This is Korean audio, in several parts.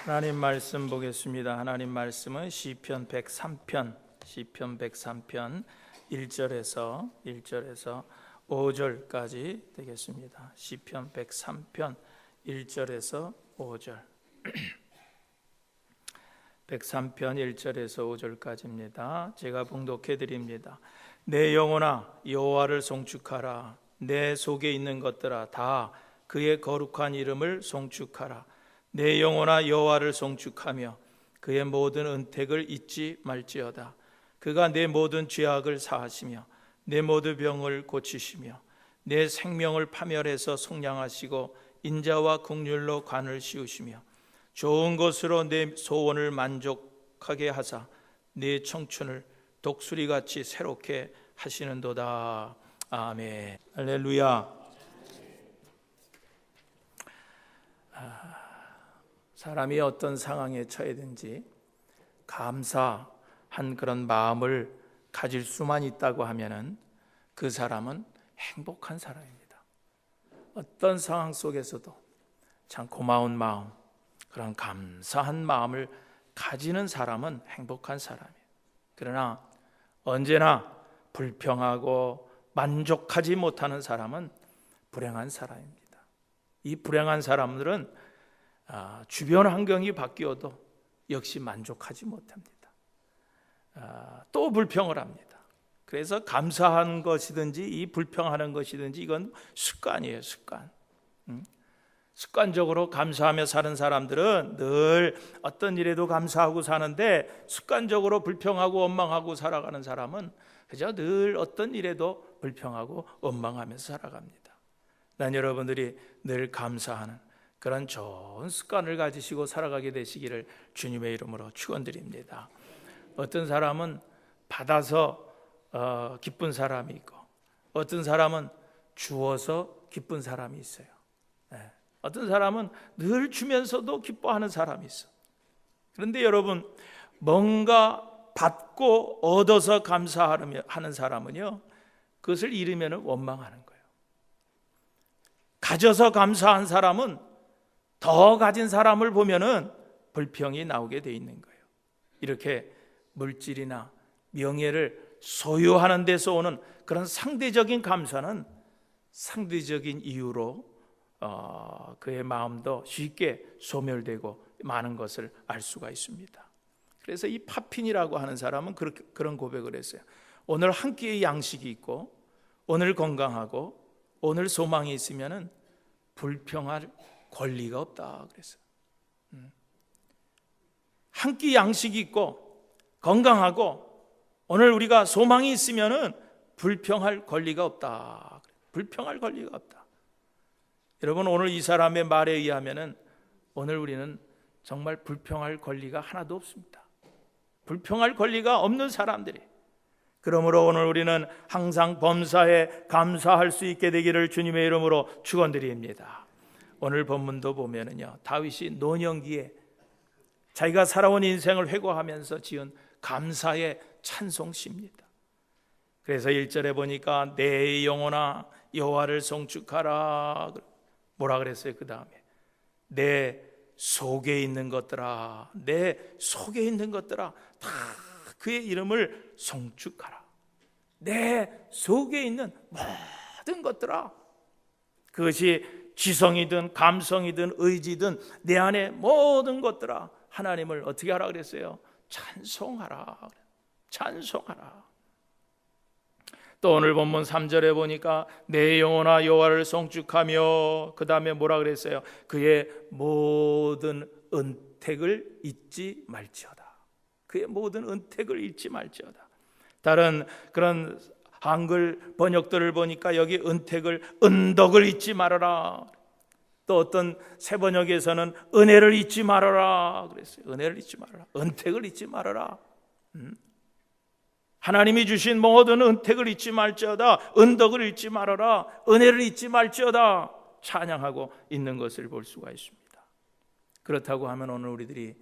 하나님 말씀 보겠습니다. 하나님 말씀은 시편 103편 1절에서 5절까지 되겠습니다. 시편 103편 1절에서 5절 103편 1절에서 5절까지입니다. 제가 봉독해 드립니다. 내 영혼아 여호와를 송축하라. 내 속에 있는 것들아 다 그의 거룩한 이름을 송축하라. 내 영혼아 여호와를 송축하며 그의 모든 은택을 잊지 말지어다. 그가 내 모든 죄악을 사하시며 내 모든 병을 고치시며 내 생명을 파멸해서 속량하시고 인자와 긍휼로 관을 씌우시며 좋은 것으로 내 소원을 만족하게 하사 내 청춘을 독수리같이 새롭게 하시는도다. 아멘. 할렐루야. 사람이 어떤 상황에 처해든지 감사한 그런 마음을 가질 수만 있다고 하면은 그 사람은 행복한 사람입니다. 어떤 상황 속에서도 참 고마운 마음, 그런 감사한 마음을 가지는 사람은 행복한 사람이에요. 그러나 언제나 불평하고 만족하지 못하는 사람은 불행한 사람입니다. 이 불행한 사람들은 주변 환경이 바뀌어도 역시 만족하지 못합니다. 또 불평을 합니다. 그래서 감사한 것이든지 이 불평하는 것이든지 이건 습관이에요. 습관적으로 감사하며 사는 사람들은 늘 어떤 일에도 감사하고 사는데, 습관적으로 불평하고 원망하고 살아가는 사람은 그저 늘 어떤 일에도 불평하고 원망하면서 살아갑니다. 난 여러분들이 늘 감사하는 그런 좋은 습관을 가지시고 살아가게 되시기를 주님의 이름으로 축원드립니다. 어떤 사람은 받아서 기쁜 사람이 있고, 어떤 사람은 주어서 기쁜 사람이 있어요. 어떤 사람은 늘 주면서도 기뻐하는 사람이 있어요. 그런데 여러분, 뭔가 받고 얻어서 감사하는 사람은요, 그것을 잃으면 원망하는 거예요. 가져서 감사한 사람은 더 가진 사람을 보면은 불평이 나오게 돼 있는 거예요. 이렇게 물질이나 명예를 소유하는 데서 오는 그런 상대적인 감사는 상대적인 이유로 그의 마음도 쉽게 소멸되고 많은 것을 알 수가 있습니다. 그래서 이 파핀이라고 하는 사람은 그런 고백을 했어요. 오늘 한 끼의 양식이 있고, 오늘 건강하고, 오늘 소망이 있으면은 불평할 권리가 없다 그랬어요. 한 끼 양식이 있고 건강하고 오늘 우리가 소망이 있으면은 불평할 권리가 없다. 불평할 권리가 없다. 여러분, 오늘 이 사람의 말에 의하면은 오늘 우리는 정말 불평할 권리가 하나도 없습니다. 불평할 권리가 없는 사람들이. 그러므로 오늘 우리는 항상 범사에 감사할 수 있게 되기를 주님의 이름으로 축원드립니다. 오늘 본문도 보면은요, 다윗이 노년기에 자기가 살아온 인생을 회고하면서 지은 감사의 찬송시입니다. 그래서 1절에 보니까 내 영혼아 여호와를 송축하라. 뭐라 그랬어요? 그 다음에 내 속에 있는 것들아, 내 속에 있는 것들아 다 그의 이름을 송축하라. 내 속에 있는 모든 것들아, 그것이 지성이든 감성이든 의지든 내 안에 모든 것들아 하나님을 어떻게 하라 그랬어요? 찬송하라. 찬송하라. 또 오늘 본문 3절에 보니까 내 영혼아 여호와를 송축하며, 그 다음에 뭐라 그랬어요? 그의 모든 은택을 잊지 말지어다. 그의 모든 은택을 잊지 말지어다. 다른 그런 한글 번역들을 보니까 여기 은택을, 은덕을 잊지 말아라. 또 어떤 새 번역에서는 은혜를 잊지 말아라 그랬어요. 은혜를 잊지 말아라. 은택을 잊지 말아라. 하나님이 주신 모든 은택을 잊지 말지어다. 은덕을 잊지 말아라. 은혜를 잊지 말지어다. 찬양하고 있는 것을 볼 수가 있습니다. 그렇다고 하면 오늘 우리들이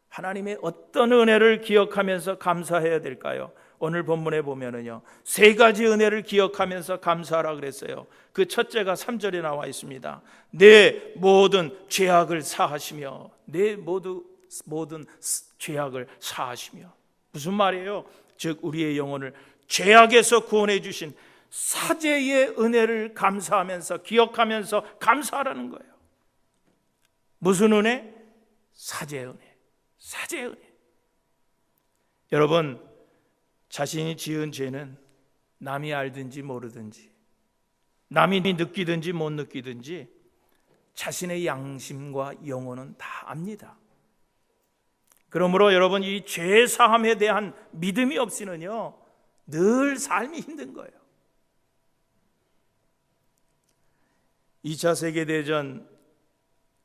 하나님의 어떤 은혜를 기억하면서 감사해야 될까요? 오늘 본문에 보면은요, 세 가지 은혜를 기억하면서 감사하라 그랬어요. 그 첫째가 3절에 나와 있습니다. 내 모든 죄악을 사하시며, 내 모든 죄악을 사하시며. 무슨 말이에요? 즉 우리의 영혼을 죄악에서 구원해 주신 사제의 은혜를 감사하면서, 기억하면서 감사하라는 거예요. 무슨 은혜? 사제의 은혜. 사제의 은혜. 여러분, 자신이 지은 죄는 남이 알든지 모르든지, 남이 느끼든지 못 느끼든지 자신의 양심과 영혼은 다 압니다. 그러므로 여러분, 이 죄 사함에 대한 믿음이 없이는요, 늘 삶이 힘든 거예요. 2차 세계대전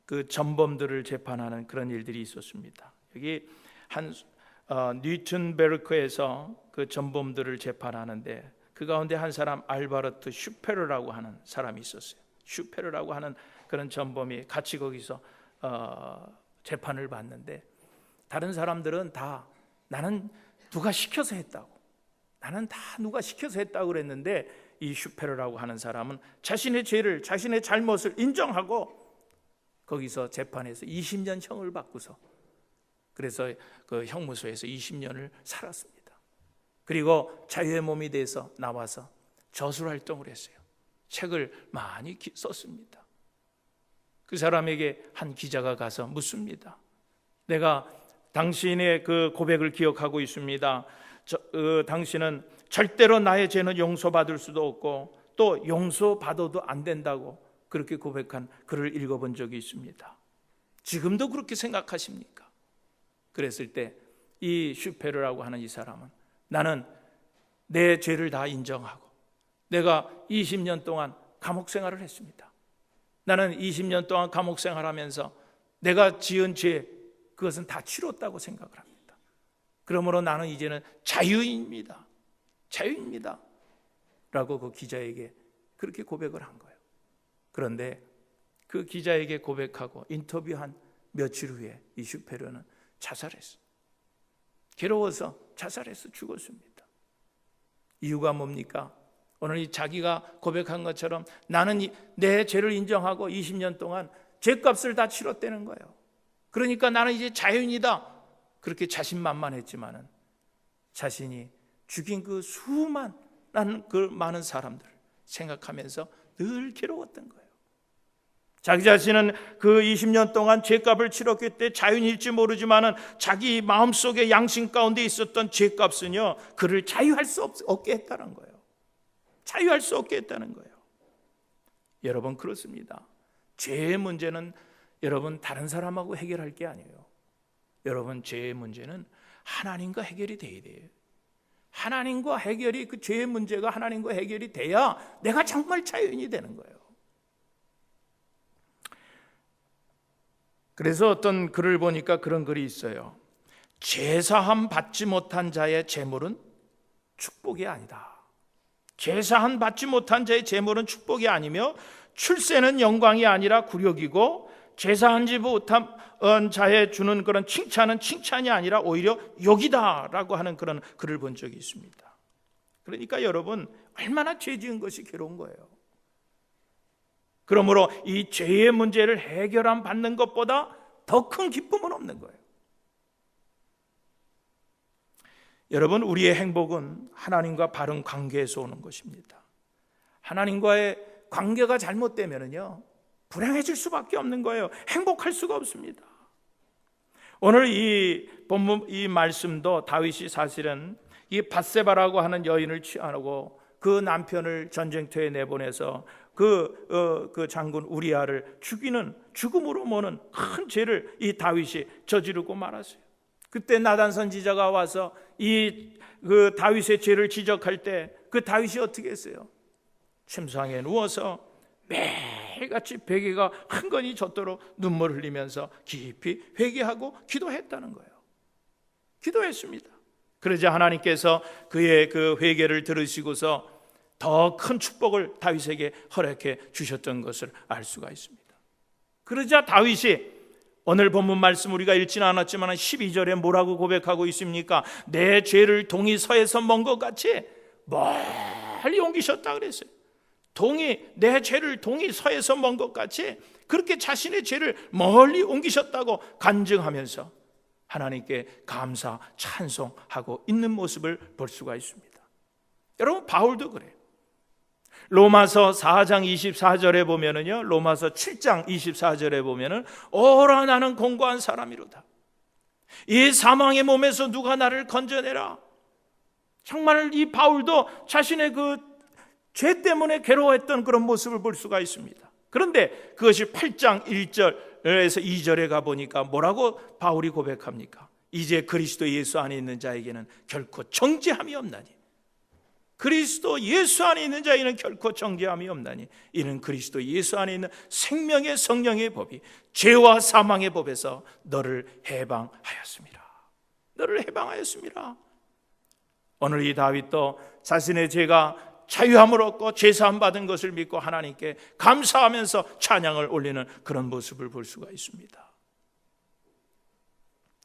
그 전범들을 재판하는 그런 일들이 있었습니다. 여기 뉴튼베르크에서 그 전범들을 재판하는데, 그 가운데 한 사람 알바르트 슈페르라고 하는 사람이 있었어요. 슈페르라고 하는 그런 전범이 같이 거기서 재판을 받는데, 다른 사람들은 다 나는 누가 시켜서 했다고, 나는 다 누가 시켜서 했다고 그랬는데, 이 슈페르라고 하는 사람은 자신의 죄를, 자신의 잘못을 인정하고 거기서 재판에서 20년 형을 받고서, 그래서 그 형무소에서 20년을 살았습니다. 그리고 자유의 몸이 돼서 나와서 저술 활동을 했어요. 책을 많이 썼습니다. 그 사람에게 한 기자가 가서 묻습니다. 내가 당신의 그 고백을 기억하고 있습니다. 당신은 절대로 나의 죄는 용서받을 수도 없고 또 용서받아도 안 된다고 그렇게 고백한 글을 읽어본 적이 있습니다. 지금도 그렇게 생각하십니까? 그랬을 때 이 슈페르라고 하는 이 사람은, 나는 내 죄를 다 인정하고 내가 20년 동안 감옥 생활을 했습니다. 나는 20년 동안 감옥 생활하면서 내가 지은 죄, 그것은 다 치렀다고 생각을 합니다. 그러므로 나는 이제는 자유인입니다. 자유입니다. 라고 그 기자에게 그렇게 고백을 한 거예요. 그런데 그 기자에게 고백하고 인터뷰한 며칠 후에 이 슈페르는 자살했어요. 괴로워서 자살해서 죽었습니다. 이유가 뭡니까? 오늘 이 자기가 고백한 것처럼 나는 내 죄를 인정하고 20년 동안 죄값을 다 치렀다는 거예요. 그러니까 나는 이제 자유인이다. 그렇게 자신만만했지만은 자신이 죽인 그 수많은 그 많은 사람들을 생각하면서 늘 괴로웠던 거예요. 자기 자신은 그 20년 동안 죄값을 치렀기 때문에 자유인일지 모르지만은 자기 마음속에 양심 가운데 있었던 죄값은요, 그를 자유할 수 없게 했다는 거예요. 자유할 수 없게 했다는 거예요. 여러분, 그렇습니다. 죄의 문제는 여러분 다른 사람하고 해결할 게 아니에요. 여러분, 죄의 문제는 하나님과 해결이 돼야 돼요. 하나님과 해결이, 그 죄의 문제가 하나님과 해결이 돼야 내가 정말 자유인이 되는 거예요. 그래서 어떤 글을 보니까 그런 글이 있어요. 제사함 받지 못한 자의 재물은 축복이 아니다. 제사함 받지 못한 자의 재물은 축복이 아니며 출세는 영광이 아니라 굴욕이고, 제사한지 못한 자의 주는 그런 칭찬은 칭찬이 아니라 오히려 욕이다라고 하는 그런 글을 본 적이 있습니다. 그러니까 여러분, 얼마나 죄 지은 것이 괴로운 거예요. 그러므로 이 죄의 문제를 해결함 받는 것보다 더 큰 기쁨은 없는 거예요. 여러분, 우리의 행복은 하나님과 바른 관계에서 오는 것입니다. 하나님과의 관계가 잘못되면요, 불행해질 수밖에 없는 거예요. 행복할 수가 없습니다. 오늘 이 본문 이 말씀도 다윗이 사실은 이 밧세바라고 하는 여인을 취하고 그 남편을 전쟁터에 내보내서 그 장군 우리아를 죽음으로 모는 큰 죄를 이 다윗이 저지르고 말았어요. 그때 나단 선지자가 와서 그 다윗의 죄를 지적할 때 그 다윗이 어떻게 했어요? 침상에 누워서 매일같이 베개가 흥건히 젖도록 눈물 흘리면서 깊이 회개하고 기도했다는 거예요. 기도했습니다. 그러자 하나님께서 그의 그 회개를 들으시고서 더 큰 축복을 다윗에게 허락해 주셨던 것을 알 수가 있습니다. 그러자 다윗이 오늘 본문 말씀 우리가 읽지는 않았지만 12절에 뭐라고 고백하고 있습니까? 내 죄를 동이 서에서 먼 것 같이 멀리 옮기셨다 그랬어요. 내 죄를 동이 서에서 먼 것 같이 그렇게 자신의 죄를 멀리 옮기셨다고 간증하면서 하나님께 감사, 찬송하고 있는 모습을 볼 수가 있습니다. 여러분, 바울도 그래요. 로마서 4장 24절에 보면은요, 로마서 7장 24절에 보면은 오라 나는 공고한 사람이로다. 이 사망의 몸에서 누가 나를 건져내라. 정말 이 바울도 자신의 그 죄 때문에 괴로워했던 그런 모습을 볼 수가 있습니다. 그런데 그것이 8장 1절에서 2절에 가보니까 뭐라고 바울이 고백합니까? 이제 그리스도 예수 안에 있는 자에게는 결코 정죄함이 없나니, 그리스도 예수 안에 있는 자에게는 결코 정죄함이 없나니, 이는 그리스도 예수 안에 있는 생명의 성령의 법이 죄와 사망의 법에서 너를 해방하였습니다. 너를 해방하였습니다. 오늘 이 다윗도 자신의 죄가 자유함을 얻고 죄사함 받은 것을 믿고 하나님께 감사하면서 찬양을 올리는 그런 모습을 볼 수가 있습니다.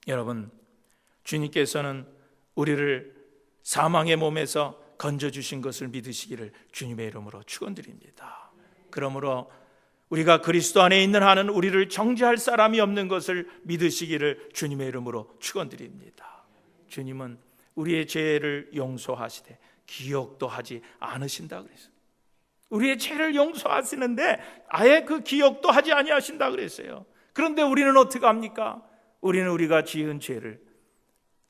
여러분, 주님께서는 우리를 사망의 몸에서 건져주신 것을 믿으시기를 주님의 이름으로 축원드립니다. 그러므로 우리가 그리스도 안에 있는 한은 우리를 정죄할 사람이 없는 것을 믿으시기를 주님의 이름으로 축원드립니다. 주님은 우리의 죄를 용서하시되 기억도 하지 않으신다 그랬어요. 우리의 죄를 용서하시는데 아예 그 기억도 하지 아니하신다 그랬어요. 그런데 우리는 어떻게 합니까? 우리는 우리가 지은 죄를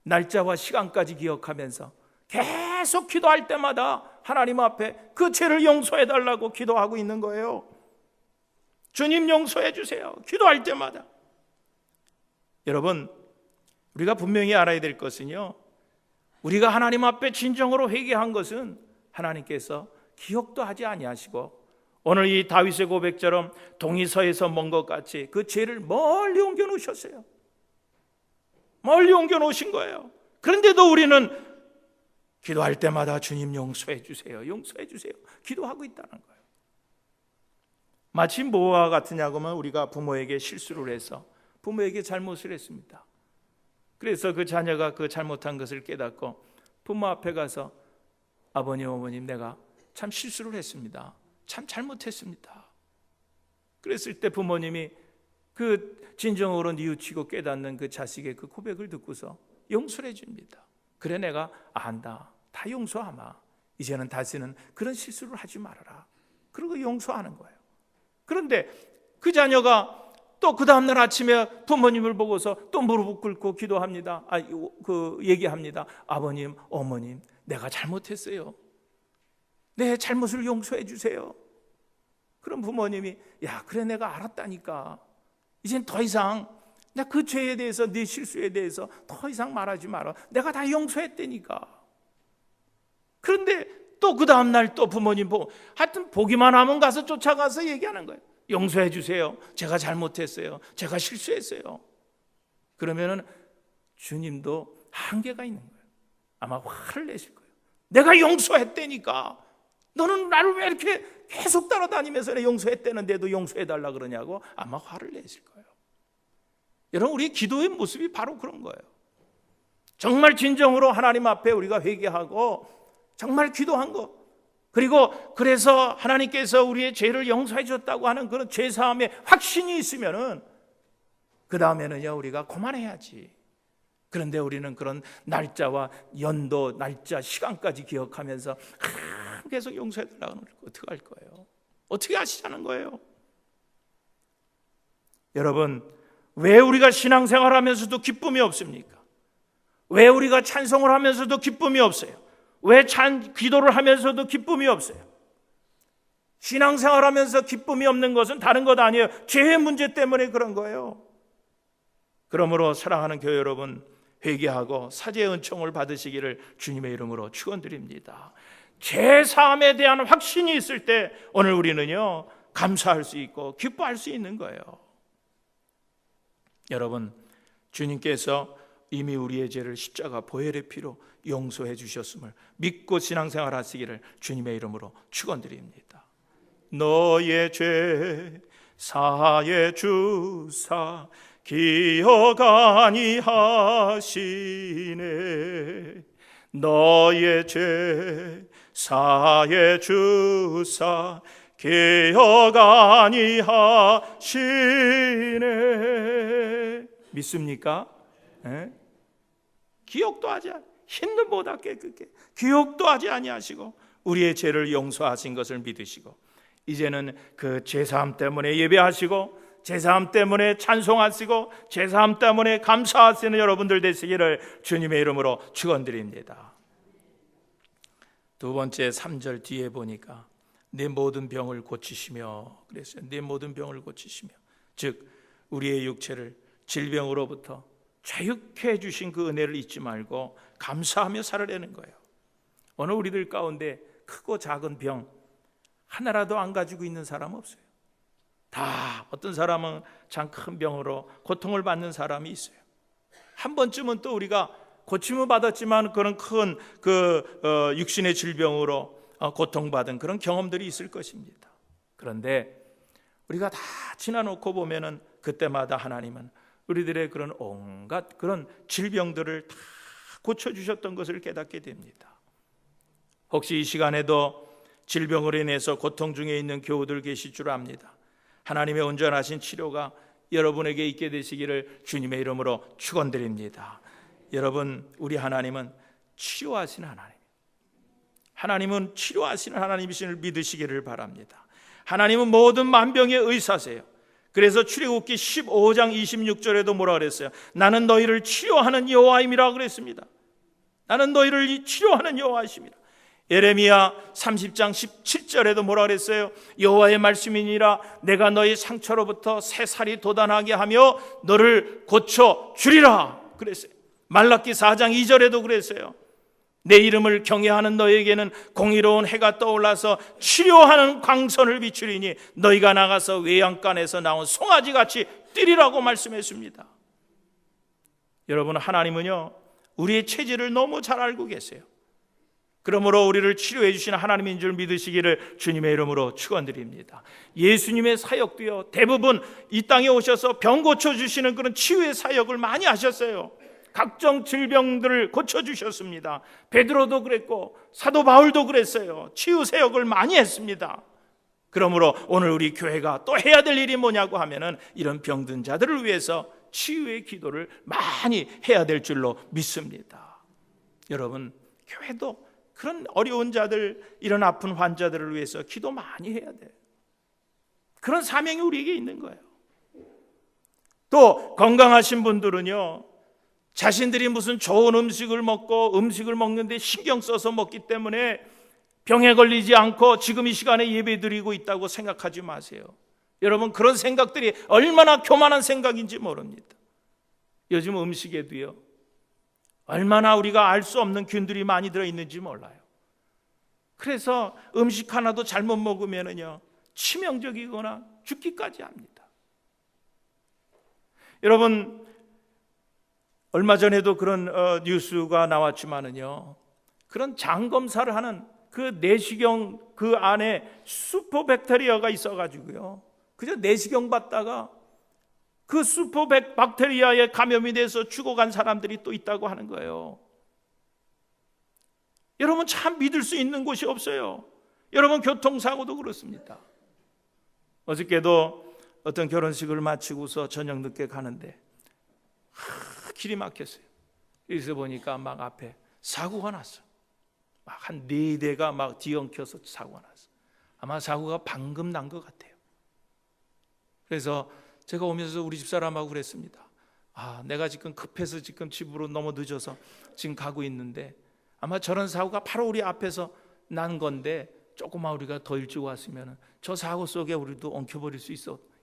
날짜와 시간까지 기억하면서 계속 기도할 때마다 하나님 앞에 그 죄를 용서해 달라고 기도하고 있는 거예요. 주님 용서해 주세요. 기도할 때마다. 여러분, 우리가 분명히 알아야 될 것은요, 우리가 하나님 앞에 진정으로 회개한 것은 하나님께서 기억도 하지 아니하시고 오늘 이 다윗의 고백처럼 동이 서에서 먼 것 같이 그 죄를 멀리 옮겨 놓으셨어요. 멀리 옮겨 놓으신 거예요. 그런데도 우리는 기도할 때마다 주님 용서해 주세요, 용서해 주세요 기도하고 있다는 거예요. 마치 뭐와 같으냐고 하면 우리가 부모에게 실수를 해서 부모에게 잘못을 했습니다. 그래서 그 자녀가 그 잘못한 것을 깨닫고 부모 앞에 가서 아버님, 어머님, 내가 참 실수를 했습니다. 참 잘못했습니다. 그랬을 때 부모님이 그 진정으로 뉘우치고 깨닫는 그 자식의 그 고백을 듣고서 용서를 해줍니다. 그래, 내가 안다. 다 용서하마. 이제는 다시는 그런 실수를 하지 말아라. 그리고 용서하는 거예요. 그런데 그 자녀가 또 그 다음날 아침에 부모님을 보고서 또 무릎을 꿇고 기도합니다. 얘기합니다. 아버님, 어머님, 내가 잘못했어요. 내 잘못을 용서해 주세요. 그럼 부모님이, 야, 그래, 내가 알았다니까. 이젠 더 이상 나 그 죄에 대해서, 네 실수에 대해서 더 이상 말하지 마라. 내가 다 용서했다니까. 그런데 또 그 다음날 또 부모님 보고, 하여튼 보기만 하면 가서 쫓아가서 얘기하는 거예요. 용서해 주세요. 제가 잘못했어요. 제가 실수했어요. 그러면은 주님도 한계가 있는 거예요. 아마 화를 내실 거예요. 내가 용서했다니까. 너는 나를 왜 이렇게 계속 따라다니면서 내 용서했다는데도 용서해달라 그러냐고 아마 화를 내실 거예요. 여러분, 우리 기도의 모습이 바로 그런 거예요. 정말 진정으로 하나님 앞에 우리가 회개하고 정말 기도한 거, 그리고 그래서 하나님께서 우리의 죄를 용서해 줬다고 하는 그런 죄사함의 확신이 있으면은 그 다음에는요, 우리가 그만해야지. 그런데 우리는 그런 날짜와 연도, 날짜, 시간까지 기억하면서 계속 용서해 달라고 하는 거 어떻게 할 거예요? 어떻게 하시자는 거예요? 여러분, 왜 우리가 신앙생활하면서도 기쁨이 없습니까? 왜 우리가 찬송을 하면서도 기쁨이 없어요? 왜 기도를 하면서도 기쁨이 없어요? 신앙생활하면서 기쁨이 없는 것은 다른 것 아니에요. 죄의 문제 때문에 그런 거예요. 그러므로 사랑하는 교회 여러분, 회개하고 사죄의 은총을 받으시기를 주님의 이름으로 축원드립니다. 죄 사함에 대한 확신이 있을 때 오늘 우리는요, 감사할 수 있고 기뻐할 수 있는 거예요. 여러분, 주님께서 이미 우리의 죄를 십자가 보혈의 피로 용서해 주셨음을 믿고 신앙생활 하시기를 주님의 이름으로 축원드립니다. 너의 죄 사하여 주사 기억 아니하시네. 너의 죄 사해 주사 기억 아니하시네. 믿습니까? 에? 기억도 하지 힘도 보다 깨끗게 기억도 하지 아니하시고 우리의 죄를 용서하신 것을 믿으시고 이제는 그 죄사함 때문에 예배하시고 죄사함 때문에 찬송하시고 죄사함 때문에 감사하시는 여러분들 되시기를 주님의 이름으로 축원드립니다. 두 번째 3절 뒤에 보니까 내 모든 병을 고치시며 그랬어요. 내 모든 병을 고치시며, 즉 우리의 육체를 질병으로부터 자유케 해주신 그 은혜를 잊지 말고 감사하며 살아내는 거예요. 오늘 우리들 가운데 크고 작은 병 하나라도 안 가지고 있는 사람 없어요. 다 어떤 사람은 참 큰 병으로 고통을 받는 사람이 있어요. 한 번쯤은 또 우리가 고침을 받았지만 그런 큰 육신의 질병으로 고통받은 그런 경험들이 있을 것입니다. 그런데 우리가 다 지나놓고 보면은 그때마다 하나님은 우리들의 그런 온갖 그런 질병들을 다 고쳐주셨던 것을 깨닫게 됩니다. 혹시 이 시간에도 질병으로 인해서 고통 중에 있는 교우들 계실 줄 압니다. 하나님의 온전하신 치료가 여러분에게 있게 되시기를 주님의 이름으로 축원드립니다. 여러분, 우리 하나님은 치료하시는 하나님은 치료하시는 하나님이심을 믿으시기를 바랍니다. 하나님은 모든 만병의 의사세요. 그래서 출애굽기 15장 26절에도 뭐라 그랬어요? 나는 너희를 치료하는 여호와임이라 그랬습니다. 나는 너희를 치료하는 여호와이십니다. 예레미야 30장 17절에도 뭐라 그랬어요? 여호와의 말씀이니라 내가 너희 상처로부터 새살이 돋아나게 하며 너를 고쳐 주리라 그랬어요. 말라기 4장 2절에도 그랬어요. 내 이름을 경외하는 너에게는 공의로운 해가 떠올라서 치료하는 광선을 비추리니 너희가 나가서 외양간에서 나온 송아지같이 뛰리라고 말씀했습니다. 여러분, 하나님은요 우리의 체질을 너무 잘 알고 계세요. 그러므로 우리를 치료해 주시는 하나님인 줄 믿으시기를 주님의 이름으로 축원드립니다. 예수님의 사역도요 대부분 이 땅에 오셔서 병 고쳐주시는 그런 치유의 사역을 많이 하셨어요. 각종 질병들을 고쳐주셨습니다. 베드로도 그랬고 사도 바울도 그랬어요. 치유 사역을 많이 했습니다. 그러므로 오늘 우리 교회가 또 해야 될 일이 뭐냐고 하면은 이런 병든 자들을 위해서 치유의 기도를 많이 해야 될 줄로 믿습니다. 여러분, 교회도 그런 어려운 자들, 이런 아픈 환자들을 위해서 기도 많이 해야 돼요. 그런 사명이 우리에게 있는 거예요. 또 건강하신 분들은요 자신들이 무슨 좋은 음식을 먹고 음식을 먹는데 신경 써서 먹기 때문에 병에 걸리지 않고 지금 이 시간에 예배드리고 있다고 생각하지 마세요. 여러분, 그런 생각들이 얼마나 교만한 생각인지 모릅니다. 요즘 음식에도요 얼마나 우리가 알 수 없는 균들이 많이 들어있는지 몰라요. 그래서 음식 하나도 잘못 먹으면은요 치명적이거나 죽기까지 합니다. 여러분, 얼마 전에도 그런 뉴스가 나왔지만은요 그런 장 검사를 하는 그 내시경 그 안에 슈퍼백테리아가 있어가지고요 그저 내시경 받다가 그 슈퍼백테리아에 감염이 돼서 죽어간 사람들이 또 있다고 하는 거예요. 여러분, 참 믿을 수 있는 곳이 없어요. 여러분, 교통사고도 그렇습니다. 어저께도 어떤 결혼식을 마치고서 저녁 늦게 가는데 길이 막혔어요. 여기서 보니까 막 앞에 사고가 났어. 막 한 4대가 막 뒤엉켜서 사고가 났어. 아마 사고가 방금 난 것 같아요. 그래서 제가 오면서 우리 집사람하고 그랬습니다. 내가 지금 급해서 지금 집으로 너무 늦어서 지금 가고 있는데 아마 저런 사고가 바로 우리 앞에서 난 건데 조금만 우리가 더 일찍 왔으면 저 사고 속에 우리도 엉켜버릴 수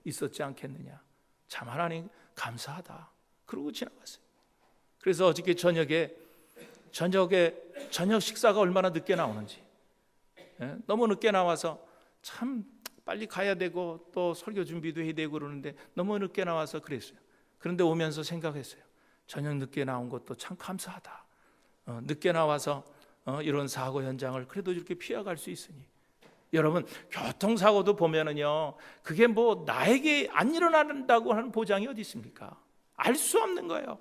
있었지 않겠느냐. 참 하나님 감사하다. 그러고 지나갔어요. 그래서 어저께 저녁 식사가 얼마나 늦게 나오는지, 너무 늦게 나와서 참 빨리 가야 되고 또 설교 준비도 해야 되고 그러는데 너무 늦게 나와서 그랬어요. 그런데 오면서 생각했어요. 저녁 늦게 나온 것도 참 감사하다. 늦게 나와서 이런 사고 현장을 그래도 이렇게 피해갈 수 있으니. 여러분, 교통사고도 보면은요 그게 뭐 나에게 안 일어난다고 하는 보장이 어디 있습니까? 알 수 없는 거예요.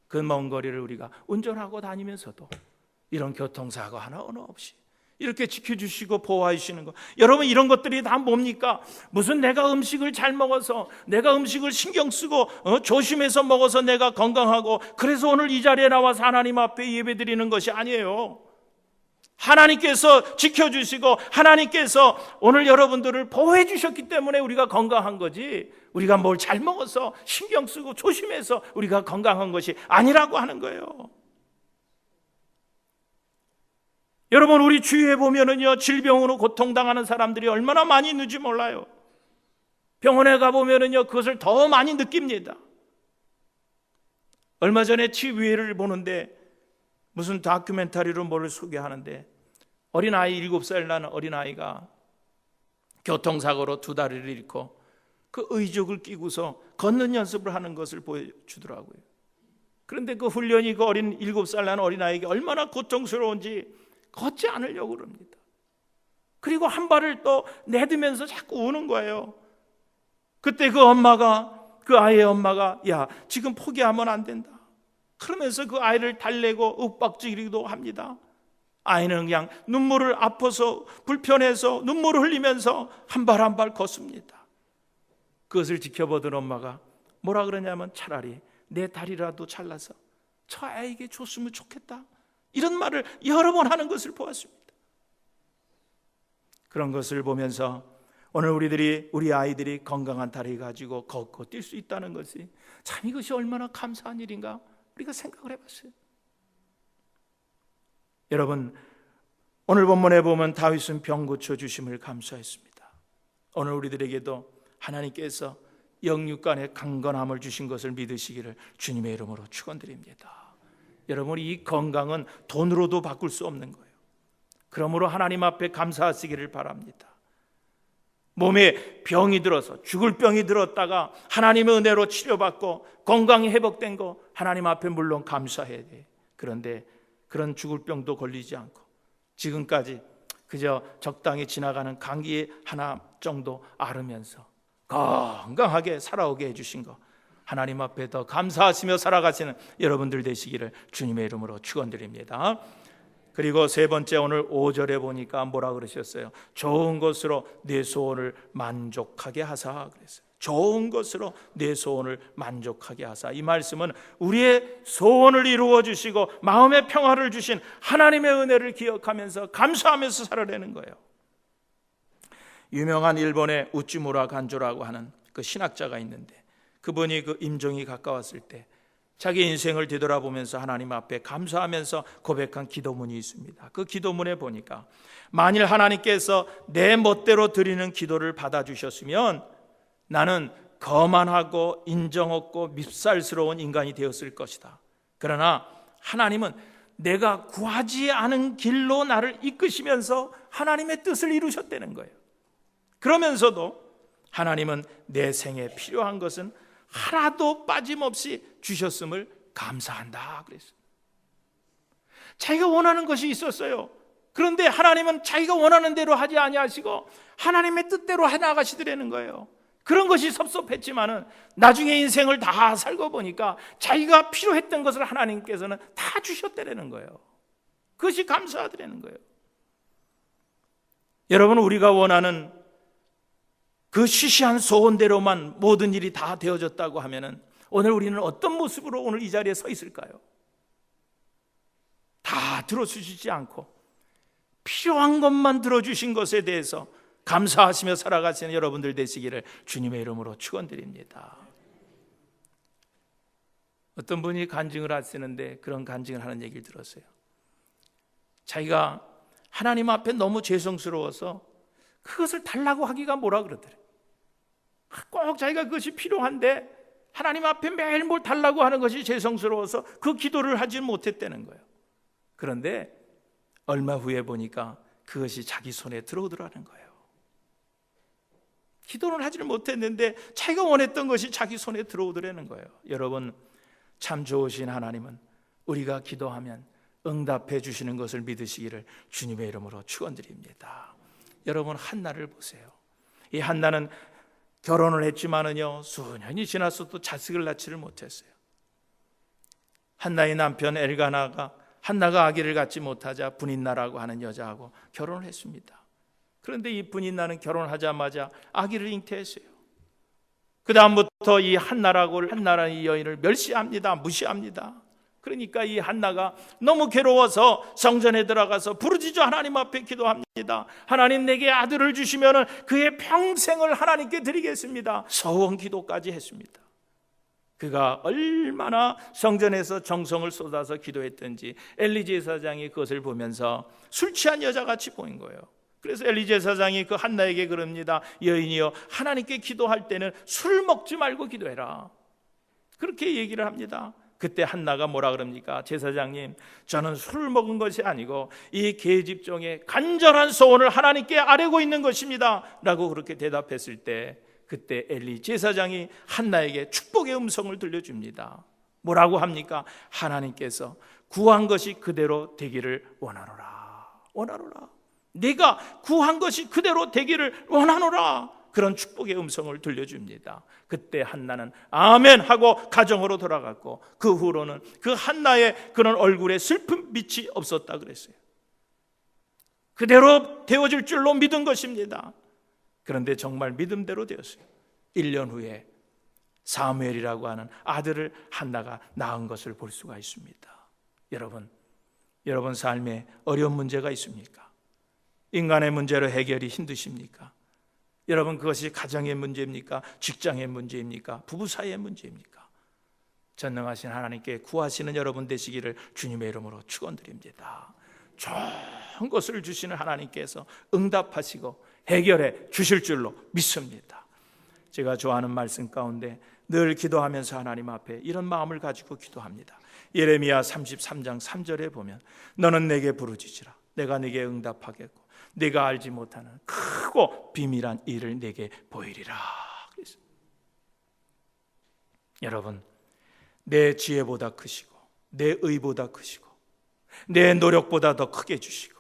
그 먼 거리를 우리가 운전하고 다니면서도 이런 교통사고 하나 없이 이렇게 지켜주시고 보호해 주시는 거, 여러분 이런 것들이 다 뭡니까? 무슨 내가 음식을 잘 먹어서, 내가 음식을 신경 쓰고 조심해서 먹어서 내가 건강하고 그래서 오늘 이 자리에 나와서 하나님 앞에 예배드리는 것이 아니에요. 하나님께서 지켜주시고 하나님께서 오늘 여러분들을 보호해 주셨기 때문에 우리가 건강한 거지, 우리가 뭘 잘 먹어서 신경 쓰고 조심해서 우리가 건강한 것이 아니라고 하는 거예요. 여러분, 우리 주위에 보면은요, 질병으로 고통당하는 사람들이 얼마나 많이 있는지 몰라요. 병원에 가보면은요, 그것을 더 많이 느낍니다. 얼마 전에 TV를 보는데 무슨 다큐멘터리로 뭐를 소개하는데, 어린아이 7살 나는 어린아이가 교통사고로 2다리를 잃고 그 의족을 끼고서 걷는 연습을 하는 것을 보여주더라고요. 그런데 그 훈련이 그 7살 나는 어린아이에게 얼마나 고통스러운지 걷지 않으려고 그럽니다. 그리고 한 발을 또 내딛으면서 자꾸 우는 거예요. 그때 그 아이의 엄마가 야, 지금 포기하면 안 된다 그러면서 그 아이를 달래고 윽박지르기도 합니다. 아이는 그냥 눈물을 아파서 불편해서 눈물을 흘리면서 한 발 한 발 걷습니다. 그것을 지켜보던 엄마가 뭐라 그러냐면, 차라리 내 다리라도 잘라서 저 아이에게 줬으면 좋겠다, 이런 말을 여러 번 하는 것을 보았습니다. 그런 것을 보면서 오늘 우리 아이들이 건강한 다리 가지고 걷고 뛸 수 있다는 것이 참 이것이 얼마나 감사한 일인가 우리가 생각을 해봤어요. 여러분, 오늘 본문에 보면 다윗은 병 고쳐주심을 감사했습니다. 오늘 우리들에게도 하나님께서 영육간의 강건함을 주신 것을 믿으시기를 주님의 이름으로 축원드립니다. 여러분, 이 건강은 돈으로도 바꿀 수 없는 거예요. 그러므로 하나님 앞에 감사하시기를 바랍니다. 몸에 병이 들어서 죽을 병이 들었다가 하나님의 은혜로 치료받고 건강이 회복된 거 하나님 앞에 물론 감사해야 돼. 그런데 그런 죽을 병도 걸리지 않고 지금까지 그저 적당히 지나가는 감기 하나 정도 앓으면서 건강하게 살아오게 해주신 거 하나님 앞에 더 감사하시며 살아가시는 여러분들 되시기를 주님의 이름으로 축원드립니다. 그리고 세 번째, 오늘 5절에 보니까 뭐라 그러셨어요? 좋은 것으로 내 소원을 만족하게 하사 그랬어요. 좋은 것으로 내 소원을 만족하게 하사. 이 말씀은 우리의 소원을 이루어 주시고 마음의 평화를 주신 하나님의 은혜를 기억하면서 감사하면서 살아내는 거예요. 유명한 일본의 우찌무라 간조라고 하는 그 신학자가 있는데, 그분이 그 임종이 가까웠을 때 자기 인생을 되돌아보면서 하나님 앞에 감사하면서 고백한 기도문이 있습니다. 그 기도문에 보니까 만일 하나님께서 내 멋대로 드리는 기도를 받아주셨으면 나는 거만하고 인정 없고 밉살스러운 인간이 되었을 것이다. 그러나 하나님은 내가 구하지 않은 길로 나를 이끄시면서 하나님의 뜻을 이루셨다는 거예요. 그러면서도 하나님은 내 생에 필요한 것은 하나도 빠짐없이 주셨음을 감사한다 그랬어요. 자기가 원하는 것이 있었어요. 그런데 하나님은 자기가 원하는 대로 하지 아니하시고 하나님의 뜻대로 해나가시더라는 거예요. 그런 것이 섭섭했지만은 나중에 인생을 다 살고 보니까 자기가 필요했던 것을 하나님께서는 다 주셨다는 거예요. 그것이 감사하더라는 거예요. 여러분, 우리가 원하는 그 시시한 소원대로만 모든 일이 다 되어졌다고 하면은 오늘 우리는 어떤 모습으로 오늘 이 자리에 서 있을까요? 다 들어주시지 않고 필요한 것만 들어주신 것에 대해서 감사하시며 살아가시는 여러분들 되시기를 주님의 이름으로 축원드립니다. 어떤 분이 간증을 하시는데 그런 간증을 하는 얘기를 들었어요. 자기가 하나님 앞에 너무 죄송스러워서 그것을 달라고 하기가 뭐라 그러더래요. 꼭 자기가 그것이 필요한데 하나님 앞에 매일 뭘 달라고 하는 것이 죄송스러워서 그 기도를 하지 못했다는 거예요. 그런데 얼마 후에 보니까 그것이 자기 손에 들어오더라는 거예요. 기도를 하지를 못했는데 자기가 원했던 것이 자기 손에 들어오더라는 거예요. 여러분, 참 좋으신 하나님은 우리가 기도하면 응답해 주시는 것을 믿으시기를 주님의 이름으로 축원드립니다. 여러분, 한나를 보세요. 이 한나는 결혼을 했지만은요 수년이 지나서도 자식을 낳지를 못했어요. 한나의 남편 엘가나가 한나가 아기를 갖지 못하자 분인나라고 하는 여자하고 결혼을 했습니다. 그런데 이 분인나는 결혼하자마자 아기를 잉태했어요. 그 다음부터 이 한나라는 이 여인을 멸시합니다. 무시합니다. 그러니까 이 한나가 너무 괴로워서 성전에 들어가서 부르짖어 하나님 앞에 기도합니다. 하나님, 내게 아들을 주시면 그의 평생을 하나님께 드리겠습니다. 서원 기도까지 했습니다. 그가 얼마나 성전에서 정성을 쏟아서 기도했던지 엘리 제사장이 그것을 보면서 술 취한 여자같이 보인 거예요. 그래서 엘리 제사장이 그 한나에게 그럽니다. 여인이여, 하나님께 기도할 때는 술 먹지 말고 기도해라. 그렇게 얘기를 합니다. 그때 한나가 뭐라 그럽니까? 제사장님, 저는 술을 먹은 것이 아니고 이 계집종의 간절한 소원을 하나님께 아뢰고 있는 것입니다 라고 그렇게 대답했을 때, 그때 엘리 제사장이 한나에게 축복의 음성을 들려줍니다. 뭐라고 합니까? 하나님께서 구한 것이 그대로 되기를 원하노라. 원하노라. 네가 구한 것이 그대로 되기를 원하노라. 그런 축복의 음성을 들려줍니다. 그때 한나는 아멘 하고 가정으로 돌아갔고, 그 후로는 그 한나의 그런 얼굴에 슬픈 빛이 없었다 그랬어요. 그대로 되어질 줄로 믿은 것입니다. 그런데 정말 믿음대로 되었어요. 1년 후에 사무엘이라고 하는 아들을 한나가 낳은 것을 볼 수가 있습니다. 여러분 삶에 어려운 문제가 있습니까? 인간의 문제로 해결이 힘드십니까? 여러분, 그것이 가정의 문제입니까? 직장의 문제입니까? 부부 사이의 문제입니까? 전능하신 하나님께 구하시는 여러분 되시기를 주님의 이름으로 축원드립니다. 좋은 것을 주시는 하나님께서 응답하시고 해결해 주실 줄로 믿습니다. 제가 좋아하는 말씀 가운데 늘 기도하면서 하나님 앞에 이런 마음을 가지고 기도합니다. 예레미야 33장 3절에 보면 너는 내게 부르짖으라. 내가 네게 응답하겠고 네가 알지 못하는 크고 비밀한 일을 내게 보이리라. 여러분, 내 지혜보다 크시고 내 의보다 크시고 내 노력보다 더 크게 주시고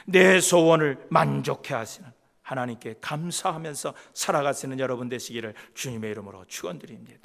내 소원을 만족해 하시는 하나님께 감사하면서 살아가시는 여러분 되시기를 주님의 이름으로 축원드립니다.